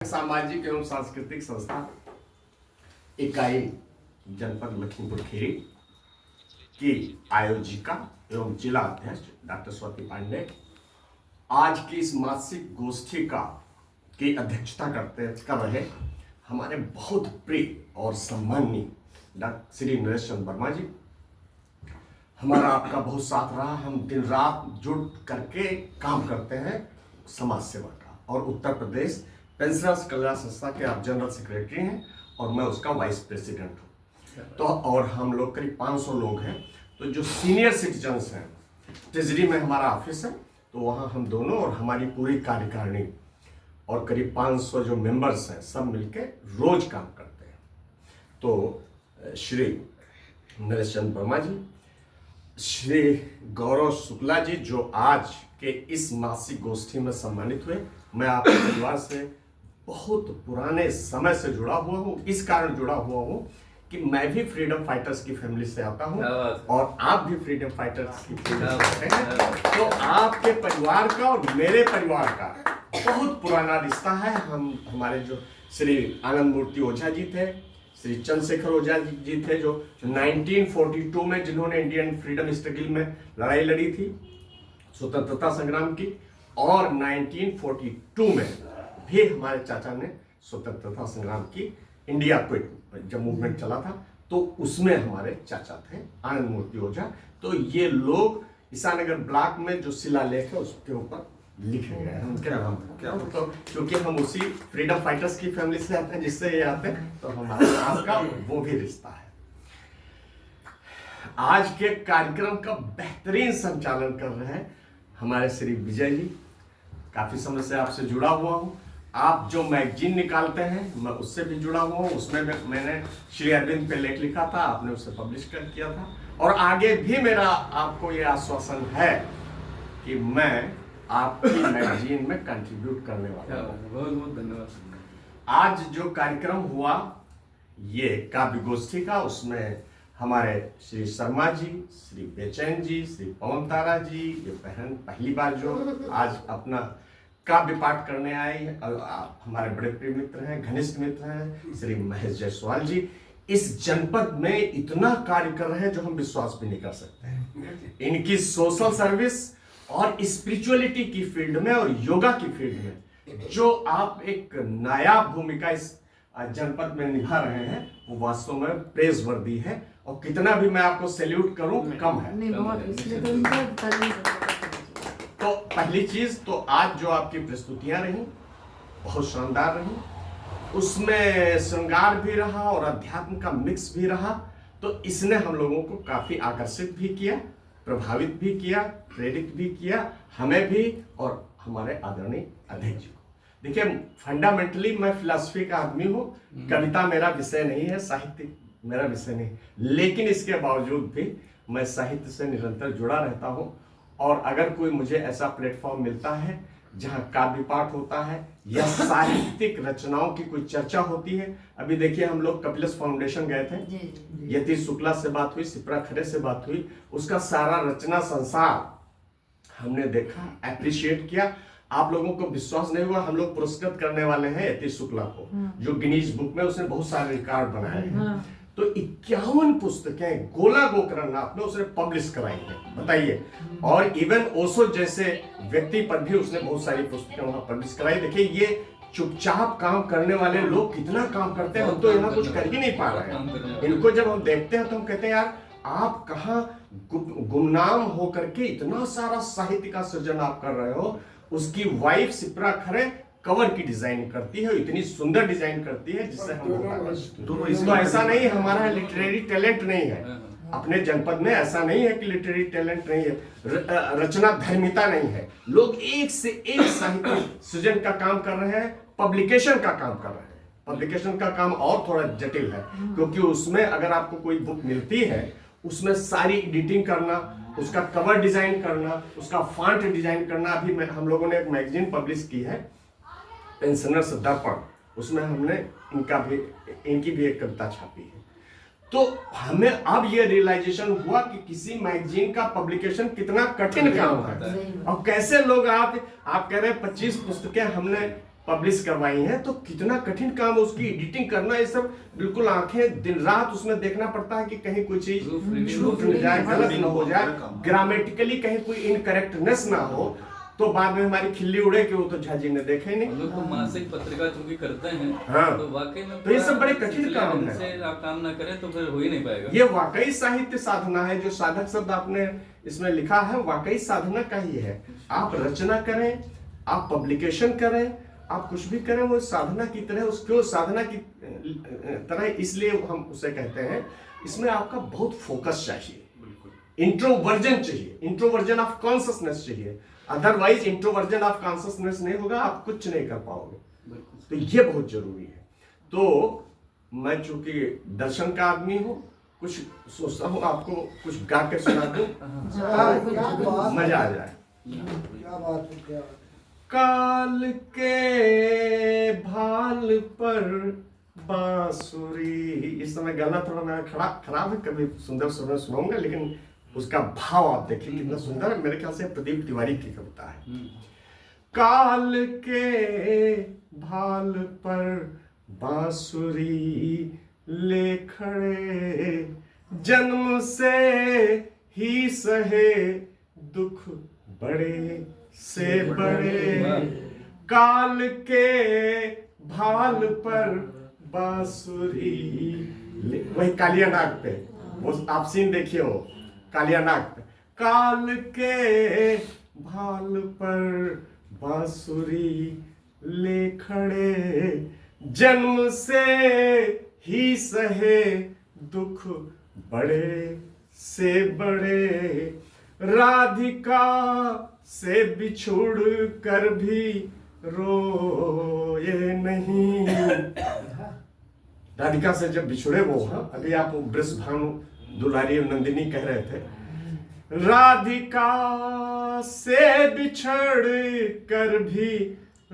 सामाजिक एवं सांस्कृतिक संस्था इकाई जनपद लखीमपुर खीरी की आयोजिका एवं जिला अध्यक्ष डॉक्टर स्वाति पांडे आज की इस मासिक गोष्ठी की अध्यक्षता कर रहे हमारे बहुत प्रिय और सम्माननीय डॉक्टर श्री नरेश चंद्र वर्मा जी। हमारा आपका बहुत साथ रहा। हम दिन रात जुड़ करके काम करते हैं समाज सेवा का, और उत्तर प्रदेश पेंशनर्स कल्याण संस्था के आप जनरल सेक्रेटरी हैं और मैं उसका वाइस प्रेसिडेंट हूँ। तो और हम लोग करीब 500 लोग हैं। तो जो सीनियर सिटीजन्स हैं, ट्रेजरी में हमारा ऑफिस है, तो वहाँ हम दोनों और हमारी पूरी कार्यकारिणी और करीब 500 जो मेंबर्स हैं सब मिलके रोज काम करते हैं। तो श्री नरेश चंद्र वर्मा जी, श्री गौरव शुक्ला जी जो आज के इस मासिक गोष्ठी में सम्मानित हुए। मैं आपके परिवार से बहुत पुराने समय से जुड़ा हुआ हूँ, इस कारण जुड़ा हुआ हूँ कि मैं भी फ्रीडम फाइटर्स की फैमिली से आता हूँ और आप भी फ्रीडम फाइटर्स की फैमिली से आते हैं। तो आपके परिवार का और मेरे परिवार का बहुत पुराना रिश्ता है। हमारे जो श्री आनंद मूर्ति ओझा जी थे, श्री चंद्रशेखर ओझा जी थे जो 1942 में जिन्होंने इंडियन फ्रीडम स्ट्रगल में लड़ाई लड़ी थी, स्वतंत्रता संग्राम की, और 1942 में भी हमारे चाचा ने स्वतंत्रता संग्राम की, इंडिया क्विट जब मूवमेंट चला था तो उसमें हमारे चाचा थे आनंद मूर्ति ओझा। तो ये लोग ईसानगर ब्लॉक में जो शिलालेख है उसके ऊपर लिखे गए हैं उनके नाम पर। तो क्योंकि हम उसी फ्रीडम फाइटर्स की फैमिली से आते हैं जिससे ये आते हैं, तो हमारे आपका वो भी रिश्ता है। आज के कार्यक्रम का बेहतरीन संचालन कर रहे हैं हमारे श्री विजय जी। काफी समय से आपसे जुड़ा हुआ हूँ। आप जो मैगजीन निकालते हैं मैं उससे भी जुड़ा हुआ हूँ। उसमें मैंने श्री अरविंद पे लेख लिखा था, आपने उसे पब्लिश कर किया था, और आगे भी मेरा आपको ये आश्वासन है कि मैं आपकी मैगजीन में कंट्रीब्यूट करने वाला हूँ। बहुत बहुत धन्यवाद। आज जो कार्यक्रम हुआ ये काव्य गोष्ठी का, उसमें हमारे श्री शर्मा जी, श्री बेचैन जी, श्री पवन तारा जी, ये बहन पहली बार जो आज अपना काव्य पाठ करने आए, हमारे बड़े प्रिय मित्र हैं, घनिष्ठ मित्र हैं श्री महेश जायसवाल जी। इस जनपद में इतना कार्य कर रहे हैं जो हम विश्वास भी नहीं कर सकते हैं। इनकी सोशल सर्विस और स्पिरिचुअलिटी की फील्ड में और योगा की फील्ड में जो आप एक नायाब भूमिका इस जनपद में निभा रहे हैं वो वास्तव में प्रेज वर्दी है, और कितना भी मैं आपको सैल्यूट करूं कम है। तो पहली चीज तो आज जो आपकी प्रस्तुतियां रही बहुत शानदार रही, उसमें श्रृंगार भी रहा और अध्यात्म का मिक्स भी रहा। तो इसने हम लोगों को काफी आकर्षित भी किया, प्रभावित भी किया, प्रेरित भी किया, हमें भी और हमारे आदरणीय अध्यक्ष जी को। देखिए, फंडामेंटली मैं फिलॉसफी का आदमी हूँ, कविता मेरा विषय नहीं है, साहित्य मेरा विषय नहीं, लेकिन इसके बावजूद भी मैं साहित्य से निरंतर जुड़ा रहता हूँ। और अगर कोई मुझे ऐसा प्लेटफॉर्म मिलता है जहाँ काव्य पाठ होता है या साहित्यिक रचनाओं की कोई चर्चा होती है, अभी देखिए हम लोग कपिलस फाउंडेशन गए थे, यतीश शुक्ला से बात हुई, सिप्रा खरे से बात हुई, उसका सारा रचना संसार हमने देखा, एप्रिशिएट किया। आप लोगों को विश्वास नहीं हुआ, हम लोग पुरस्कृत करने वाले हैं यतीश शुक्ला को, जो गिनीज बुक में उसने बहुत सारे रिकॉर्ड बनाए हैं। तो 51 पुस्तकें गोला गोकर्णनाथ ने उसने पब्लिश कराई हैं, बताइए। और इवन ओशो जैसे व्यक्ति पर भी उसने बहुत सारी पुस्तकें वहां पब्लिश कराई। देखिए, ये चुपचाप काम करने वाले लोग कितना काम करते हैं, हम तो यहाँ कुछ कर ही नहीं पा रहे हैं। इनको जब हम देखते हैं तो हम कहते हैं यार आप कहाँ गुमनाम होकर के इतना सारा साहित्य का सृजन आप कर रहे हो। उसकी वाइफ सिप्रा खरे कवर की डिजाइन करती है, इतनी सुंदर डिजाइन करती है जिससे हम तो ऐसा नहीं हमारा लिटरेरी टैलेंट नहीं है अपने जनपद में, ऐसा नहीं है कि लिटरेरी टैलेंट नहीं है, रचना धर्मिता नहीं है। लोग एक से एक साहित्य सृजन का काम कर रहे हैं, पब्लिकेशन का काम कर रहे हैं। पब्लिकेशन का काम और थोड़ा जटिल है, क्योंकि उसमें अगर आपको कोई बुक मिलती है उसमें सारी एडिटिंग करना, उसका कवर डिजाइन करना, उसका फॉन्ट डिजाइन करना। अभी हम लोगों ने एक मैगजीन पब्लिश की है पेंशनर्स दर्पण, उसमें हमने इनकी भी एक कविता छापी है। तो हमें अब ये रियलाइजेशन हुआ कि किसी मैगजीन का पब्लिकेशन कितना कठिन काम है, और कैसे लोग आप कह रहे हैं 25 पुस्तकें हमने पब्लिश करवाई हैं, तो कितना कठिन काम है उसकी एडिटिंग करना, ये सब बिल्कुल आंखें दिन रात उसमें देखना पड़ता है कि कहीं कोई चीज छूट न जाए, गलत न हो जाए, ग्रामेटिकली कहीं कोई इनकरेक्टनेस ना हो, तो बाद में हमारी खिल्ली उड़े कि वो तो झा जी ने देखे नहीं। लोग तो मासिक पत्रिका चूंकि करते हैं, हाँ, तो वाकई में तो ये सब बड़े कठिन काम है। से आप काम ना करें तो फिर हो ही नहीं पाएगा। ये वाकई साहित्य साधना है, जो साधक शब्द आपने इसमें लिखा है वाकई साधना का ही है। आप रचना करें, आप पब्लिकेशन करें, आप कुछ भी करें, वो साधना की तरह, उसको साधना की तरह, इसलिए हम उसे कहते हैं इसमें आपका बहुत फोकस चाहिए, इंट्रोवर्जन चाहिए, इंट्रोवर्जन ऑफ कॉन्शियसनेस चाहिए। अदरवाइज इंट्रोवर्जन ऑफ कॉन्शियसनेस नहीं होगा, आप कुछ नहीं कर पाओगे। तो ये बहुत जरूरी है। तो मैं चूंकि दर्शन का आदमी हूँ, कुछ सोचता हूँ आपको कुछ गा के सुना दूं, मजा आ जाए। क्या बात है, क्या काल के भाल पर बांसुरी, इस समय गाना थोड़ा मेरा खराब है, कभी सुंदर सुंदर सुनाऊंगा, लेकिन उसका भाव आप देखिए कितना सुंदर है। मेरे ख्याल से प्रदीप तिवारी की कविता है। काल के भाल पर बांसुरी ले खड़े, जन्म से ही सहे दुख बड़े से बड़े, काल के भाल पर बांसुरी। वही कालिया नाग पे, वो आप सीन देखिए, हो कालिया नाग पे, काल के भाल पर बांसुरी ले खड़े, जन्म से ही सहे दुख बड़े से बड़े, राधिका से बिछुड़ कर भी रोए नहीं। राधिका से जब बिछुड़े वो, अभी आप वृषभानु दुलारी नंदिनी कह रहे थे, राधिका से बिछड़ कर भी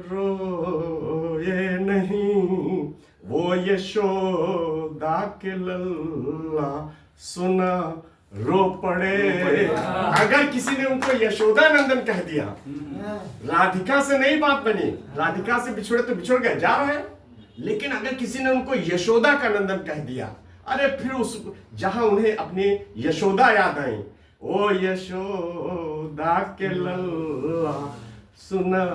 रोए नहीं, वो यशोदा के लल्ला सुना रो पड़े। अगर किसी ने उनको यशोदा नंदन कह दिया, राधिका से नहीं बात बनी, राधिका से बिछुड़े तो बिछुड़ गए, जा रहे हैं, लेकिन अगर किसी ने उनको यशोदा का नंदन कह दिया, अरे फिर उस जहां उन्हें अपनी यशोदा याद आई, ओ यशोदा के लल्ला सुना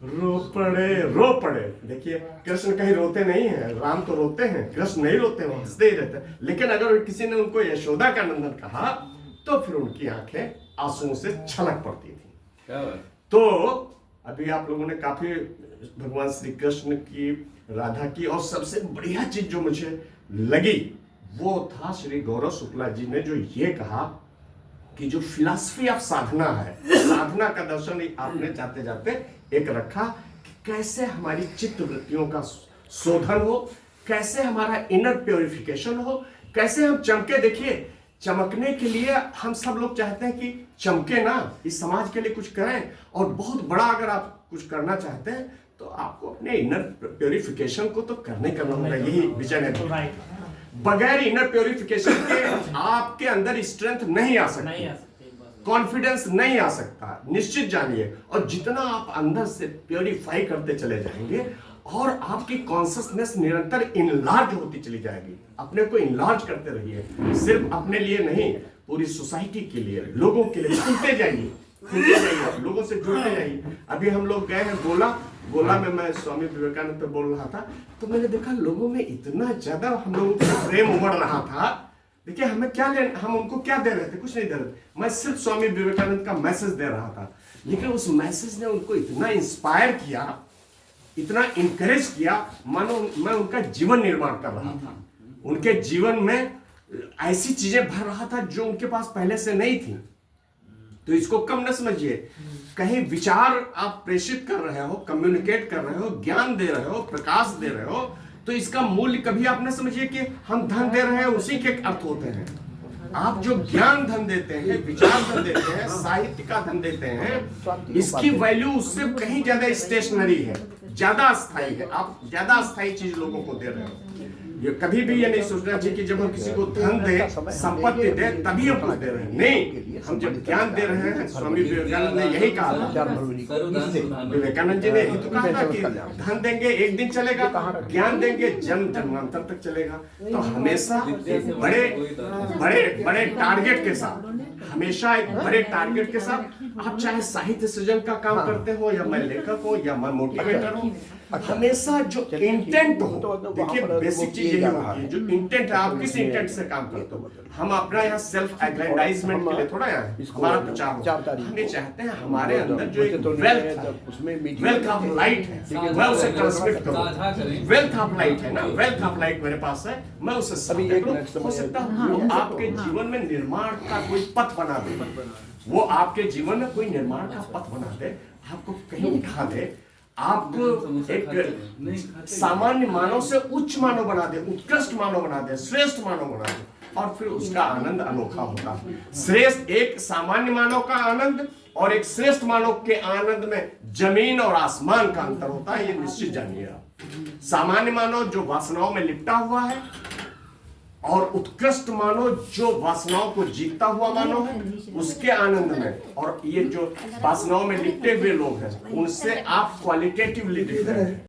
रो पड़े, रो पड़े। देखिए कृष्ण कहीं रोते नहीं हैं, राम तो रोते हैं, कृष्ण नहीं रोते, वो हंसते ही रहते हैं। लेकिन अगर किसी ने उनको यशोदा का नंदन कहा तो फिर उनकी आंखें आंसुओं से छलक पड़ती थी। तो अभी आप लोगों ने काफी भगवान श्री कृष्ण की, राधा की, और सबसे बढ़िया चीज जो मुझे लगी वो था श्री गौरव शुक्ला जी ने जो ये कहा कि जो फिलॉसफी ऑफ साधना है, साधना का दर्शन आपने जाते जाते एक रखा कि कैसे हमारी चित्त वृत्तियों का शोधन हो, कैसे हमारा इनर प्योरिफिकेशन हो, कैसे हम चमके। देखिए चमकने के लिए हम सब लोग चाहते हैं कि चमके ना, इस समाज के लिए कुछ करें, और बहुत बड़ा अगर आप कुछ करना चाहते हैं तो आपको अपने इनर प्योरिफिकेशन को तो करना होगा। यही विजन है। बगैर इनर प्योरिफिकेशन के आपके अंदर स्ट्रेंथ नहीं आ सकती, कॉन्फिडेंस नहीं आ सकता, निश्चित जानिए। और जितना आप अंदर से प्योरीफाई करते चले जाएंगे और आपकी कॉन्शियसनेस निरंतर इनलार्ज होती चली जाएगी। अपने को इनलार्ज करते रहिए, सिर्फ अपने लिए नहीं, पूरी सोसाइटी के लिए, लोगों के लिए खुलते जाइए, लोगों से जुड़ते जाइए। अभी हम लोग गए हैं गोला में, मैं स्वामी विवेकानंद पे बोल रहा था, तो मैंने देखा लोगों में इतना ज्यादा हम लोगों का प्रेम उमड़ रहा था। देखिए हमें क्या हम उनको क्या दे रहे थे, कुछ नहीं दे रहे थे, मैं सिर्फ स्वामी विवेकानंद का मैसेज दे रहा था, लेकिन उस मैसेज ने उनको इतना इंस्पायर किया, इतना इंकरेज किया, मानो मैं उनका जीवन निर्माण कर रहा था। उनके जीवन में ऐसी चीजें भर रहा था जो उनके पास पहले से नहीं थी। तो इसको कम न समझिए, कहीं विचार आप प्रेषित कर रहे हो, कम्युनिकेट कर रहे हो, ज्ञान दे रहे हो, प्रकाश दे रहे हो, तो इसका मूल्य कभी आप न समझिए कि हम धन दे रहे हैं उसी के अर्थ होते हैं। आप जो ज्ञान धन देते हैं, विचार धन देते हैं, साहित्य का धन देते हैं, इसकी वैल्यू उससे कहीं ज्यादा स्टेशनरी है, ज्यादा स्थायी है। आप ज्यादा स्थायी चीज लोगों को दे रहे हो। ये कभी भी ये नहीं सोचना चाहिए कि जब हम किसी को धन दे, संपत्ति दे, तभी हम कुछ दे रहे हैं। नहीं, हम जब ज्ञान दे रहे हैं, स्वामी विवेकानंद ने यही कहा था। विवेकानंद जी ने यही तो कहा था कि धन देंगे एक दिन चलेगा, ज्ञान देंगे जन्म जन्मांतर तक चलेगा। तो हमेशा एक बड़े बड़े बड़े टारगेट के साथ, हमेशा एक बड़े टारगेट के साथ, आप चाहे साहित्य सृजन का काम करते हो, या मैं लेखक हूँ, या मैं मोटिवेटर हूँ, हमेशा जो इंटेंट हो, देखिए बेसिक चीज यही होती है, जो इंटेंट है, आप किस इंटेंट से काम करते हो। हम अपना यहाँ सेल्फ एग्रेंडाइजमेंट के लिए थोड़ा यहाँ हमारा प्रचार हो, हम ये चाहते हैं हमारे अंदर जो एक वेल्थ ऑफ लाइट है, मैं उसे ट्रांसमिट करूँ। वेल्थ ऑफ लाइट है ना, वेल्थ ऑफ लाइट मेरे पास है, मैं उसे साझा करूं। हो सकता है वो आपके जीवन में निर्माण का कोई पथ बना दे, वो आपके जीवन में कोई निर्माण का पथ बना दे, आपको कहीं उठा दे, आपको एक सामान्य मानव से उच्च मानव बना दे, उत्कृष्ट मानव बना दे, श्रेष्ठ मानव बना दे, और फिर उसका आनंद अनोखा होगा। श्रेष्ठ, एक सामान्य मानव का आनंद और एक श्रेष्ठ मानव के आनंद में जमीन और आसमान का अंतर होता है, ये निश्चित जानिए आप। सामान्य मानव जो वासनाओं में लिपटा हुआ है, और उत्कृष्ट मानव जो वासनाओं को जीतता हुआ मानव है, उसके आनंद में, और ये जो वासनाओं में लिपटे हुए लोग हैं, उनसे आप क्वालिटेटिवली डिफरेंट हैं।